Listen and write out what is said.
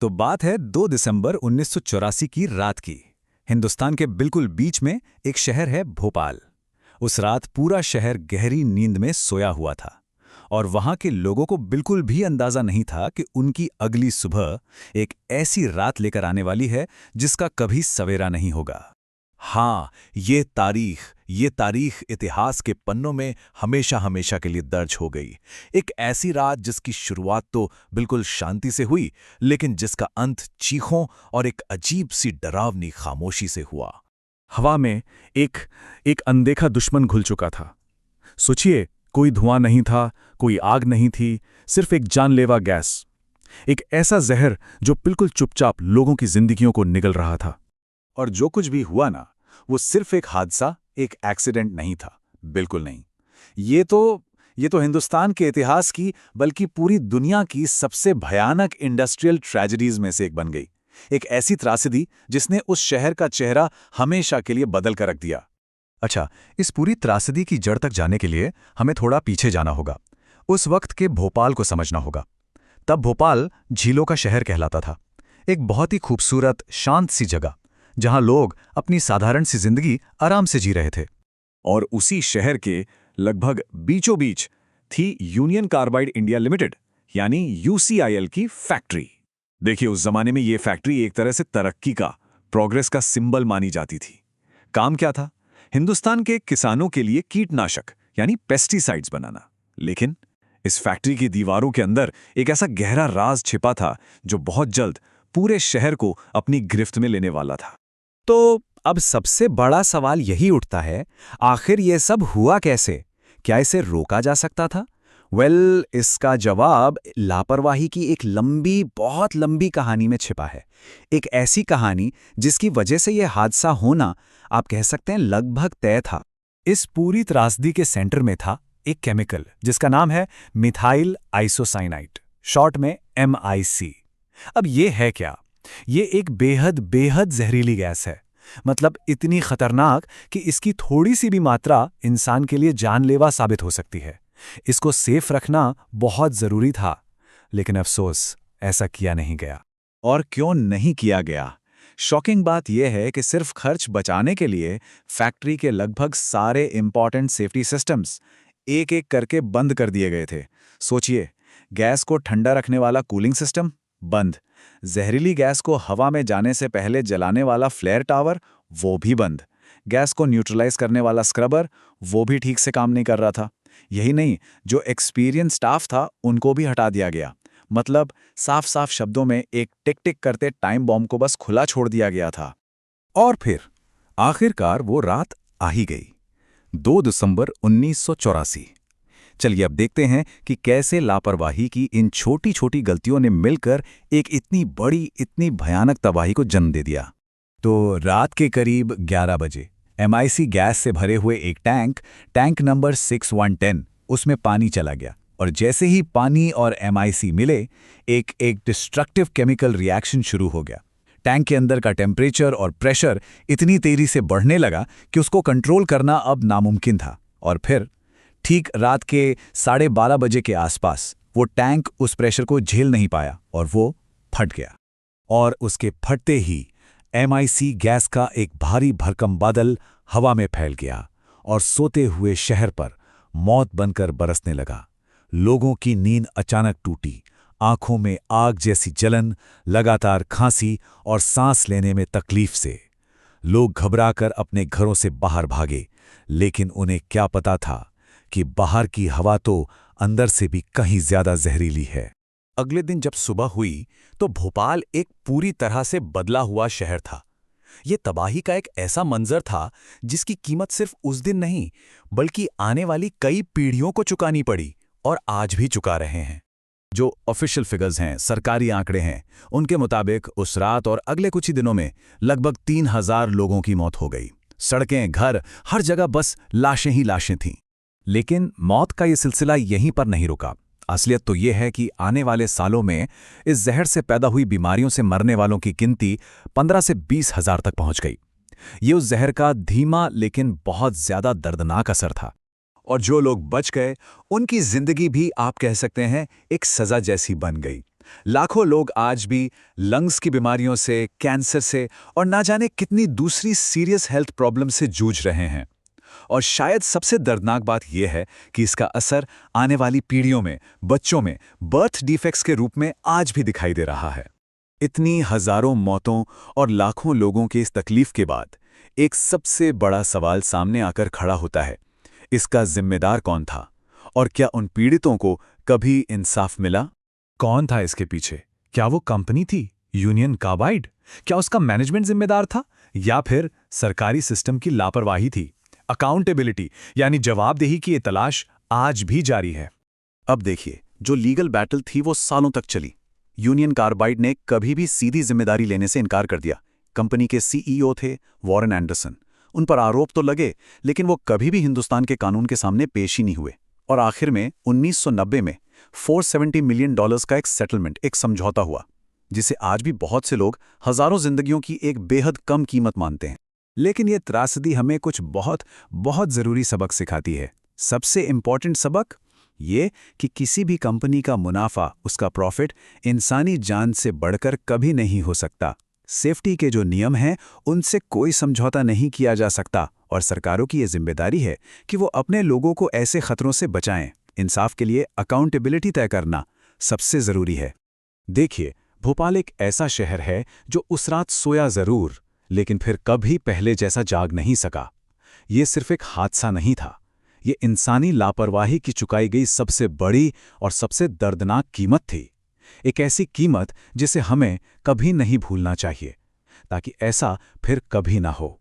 तो बात है 2 दिसंबर 1984 की रात की। हिंदुस्तान के बिल्कुल बीच में एक शहर है भोपाल। उस रात पूरा शहर गहरी नींद में सोया हुआ था और वहां के लोगों को बिल्कुल भी अंदाजा नहीं था कि उनकी अगली सुबह एक ऐसी रात लेकर आने वाली है जिसका कभी सवेरा नहीं होगा। हाँ, ये तारीख इतिहास के पन्नों में हमेशा हमेशा के लिए दर्ज हो गई। एक ऐसी रात जिसकी शुरुआत तो बिल्कुल शांति से हुई, लेकिन जिसका अंत चीखों और एक अजीब सी डरावनी खामोशी से हुआ। हवा में एक एक अनदेखा दुश्मन घुल चुका था। सोचिए, कोई धुआं नहीं था, कोई आग नहीं थी, सिर्फ एक जानलेवा गैस। एक ऐसा जहर जो बिल्कुल चुपचाप लोगों की जिंदगियों को निगल रहा था। और जो कुछ भी हुआ ना, वो सिर्फ एक हादसा, एक एक्सीडेंट नहीं था। बिल्कुल नहीं। ये तो हिंदुस्तान के इतिहास की, बल्कि पूरी दुनिया की सबसे भयानक इंडस्ट्रियल ट्रेजेडीज में से एक बन गई। एक ऐसी त्रासदी जिसने उस शहर का चेहरा हमेशा के लिए बदल कर रख दिया। अच्छा, इस पूरी त्रासदी की जड़ तक जाने के लिए हमें थोड़ा पीछे जाना होगा। उस वक्त के भोपाल को समझना होगा। तब भोपाल झीलों का शहर कहलाता था। एक बहुत ही खूबसूरत, शांत सी जगह, जहां लोग अपनी साधारण सी जिंदगी आराम से जी रहे थे। और उसी शहर के लगभग बीचों बीच थी यूनियन कार्बाइड इंडिया लिमिटेड, यानी यूसीआईएल की फैक्ट्री। देखिए, उस जमाने में ये फैक्ट्री एक तरह से तरक्की का, प्रोग्रेस का सिंबल मानी जाती थी। काम क्या था? हिंदुस्तान के किसानों के लिए कीटनाशक यानी पेस्टिसाइड्स बनाना। लेकिन इस फैक्ट्री की दीवारों के अंदर एक ऐसा गहरा राज छिपा था जो बहुत जल्द पूरे शहर को अपनी गिरफ्त में लेने वाला था। तो अब सबसे बड़ा सवाल यही उठता है, आखिर ये सब हुआ कैसे? क्या इसे रोका जा सकता था? इसका जवाब लापरवाही की एक लंबी, बहुत लंबी कहानी में छिपा है। एक ऐसी कहानी जिसकी वजह से यह हादसा होना, आप कह सकते हैं, लगभग तय था। इस पूरी त्रासदी के सेंटर में था एक केमिकल जिसका नाम है मिथाइल आइसोसाइनाइड, शॉर्ट में MIC। अब ये है क्या? ये एक बेहद बेहद जहरीली गैस है। मतलब इतनी खतरनाक कि इसकी थोड़ी सी भी मात्रा इंसान के लिए जानलेवा साबित हो सकती है। इसको सेफ रखना बहुत जरूरी था, लेकिन अफसोस ऐसा किया नहीं गया। और क्यों नहीं किया गया? शॉकिंग बात यह है कि सिर्फ खर्च बचाने के लिए फैक्ट्री के लगभग सारे इंपॉर्टेंट सेफ्टी सिस्टम्स एक एक करके बंद कर दिए गए थे। सोचिए, गैस को ठंडा रखने वाला कूलिंग सिस्टम बंद, जहरीली गैस को हवा में जाने से पहले जलाने वाला फ्लेयर टावर वो भी बंद, गैस को न्यूट्रलाइज करने वाला स्क्रबर वो भी ठीक से काम नहीं कर रहा था। यही नहीं, जो एक्सपीरियंस स्टाफ था उनको भी हटा दिया गया। मतलब साफ साफ शब्दों में एक टिक टिक करते टाइम बॉम्ब को बस खुला छोड़ दिया गया था। और फिर आखिरकार वो रात आ ही गई, 2 दिसंबर 1984। चलिए अब देखते हैं कि कैसे लापरवाही की इन छोटी छोटी गलतियों ने मिलकर एक इतनी बड़ी, इतनी भयानक तबाही को जन्म दे दिया। तो रात के करीब 11 बजे MIC गैस से भरे हुए एक टैंक नंबर 6110, उसमें पानी चला गया। और जैसे ही पानी और MIC मिले, एक डिस्ट्रक्टिव केमिकल रिएक्शन शुरू हो गया। टैंक के अंदर का टेम्परेचर और प्रेशर इतनी तेजी से बढ़ने लगा कि उसको कंट्रोल करना अब नामुमकिन था। और फिर ठीक रात के 12:30 बजे के आसपास वो टैंक उस प्रेशर को झेल नहीं पाया और वो फट गया। और उसके फटते ही MIC गैस का एक भारी भरकम बादल हवा में फैल गया और सोते हुए शहर पर मौत बनकर बरसने लगा। लोगों की नींद अचानक टूटी, आंखों में आग जैसी जलन, लगातार खांसी और सांस लेने में तकलीफ से। लोग घबराकर अपने घरों से बाहर भागे, लेकिन उन्हें क्या पता था कि बाहर की हवा तो अंदर से भी कहीं ज्यादा जहरीली है। अगले दिन जब सुबह हुई तो भोपाल एक पूरी तरह से बदला हुआ शहर था। ये तबाही का एक ऐसा मंजर था जिसकी कीमत सिर्फ उस दिन नहीं, बल्कि आने वाली कई पीढ़ियों को चुकानी पड़ी और आज भी चुका रहे हैं। जो ऑफिशियल फिगर्स हैं, सरकारी आंकड़े हैं, उनके मुताबिक उस रात और अगले कुछ ही दिनों में लगभग 3000 लोगों की मौत हो गई। सड़कें, घर, हर जगह बस लाशें ही लाशें थीं। लेकिन मौत का ये सिलसिला यहीं पर नहीं रुका। असलियत तो ये है कि आने वाले सालों में इस जहर से पैदा हुई बीमारियों से मरने वालों की गिनती 15 से 20 हजार तक पहुंच गई। ये उस जहर का धीमा लेकिन बहुत ज्यादा दर्दनाक असर था। और जो लोग बच गए, उनकी जिंदगी भी आप कह सकते हैं एक सजा जैसी बन गई। लाखों लोग आज भी लंग्स की बीमारियों से, कैंसर से और ना जाने कितनी दूसरी सीरियस हेल्थ प्रॉब्लम से जूझ रहे हैं। और शायद सबसे दर्दनाक बात यह है कि इसका असर आने वाली पीढ़ियों में, बच्चों में बर्थ डिफेक्ट्स के रूप में आज भी दिखाई दे रहा है। इतनी हजारों मौतों और लाखों लोगों के इस तकलीफ के बाद एक सबसे बड़ा सवाल सामने आकर खड़ा होता है, इसका जिम्मेदार कौन था और क्या उन पीड़ितों को कभी इंसाफ मिला? कौन था इसके पीछे? क्या वो कंपनी थी, यूनियन कार्बाइड? क्या उसका मैनेजमेंट जिम्मेदार था, या फिर सरकारी सिस्टम की लापरवाही थी? अकाउंटेबिलिटी यानी जवाबदेही की ये तलाश आज भी जारी है। अब देखिए, जो लीगल बैटल थी वो सालों तक चली। यूनियन कार्बाइड ने कभी भी सीधी जिम्मेदारी लेने से इनकार कर दिया। कंपनी के सीईओ थे वॉरेन एंडरसन। उन पर आरोप तो लगे, लेकिन वो कभी भी हिंदुस्तान के कानून के सामने पेश ही नहीं हुए। और आखिर में 1990 में $470 मिलियन का एक सेटलमेंट, एक समझौता हुआ, जिसे आज भी बहुत से लोग हजारों जिंदगियों की एक बेहद कम कीमत मानते हैं। लेकिन ये त्रासदी हमें कुछ बहुत बहुत ज़रूरी सबक सिखाती है। सबसे इम्पॉर्टेंट सबक ये कि किसी भी कंपनी का मुनाफा, उसका प्रॉफिट इंसानी जान से बढ़कर कभी नहीं हो सकता। सेफ्टी के जो नियम हैं उनसे कोई समझौता नहीं किया जा सकता, और सरकारों की ये जिम्मेदारी है कि वो अपने लोगों को ऐसे खतरों से बचाएं। इंसाफ के लिए अकाउंटेबिलिटी तय करना सबसे ज़रूरी है। देखिए, भोपाल एक ऐसा शहर है जो उस रात सोया ज़रूर, लेकिन फिर कभी पहले जैसा जाग नहीं सका। ये सिर्फ एक हादसा नहीं था, ये इंसानी लापरवाही की चुकाई गई सबसे बड़ी और सबसे दर्दनाक कीमत थी। एक ऐसी कीमत जिसे हमें कभी नहीं भूलना चाहिए, ताकि ऐसा फिर कभी ना हो।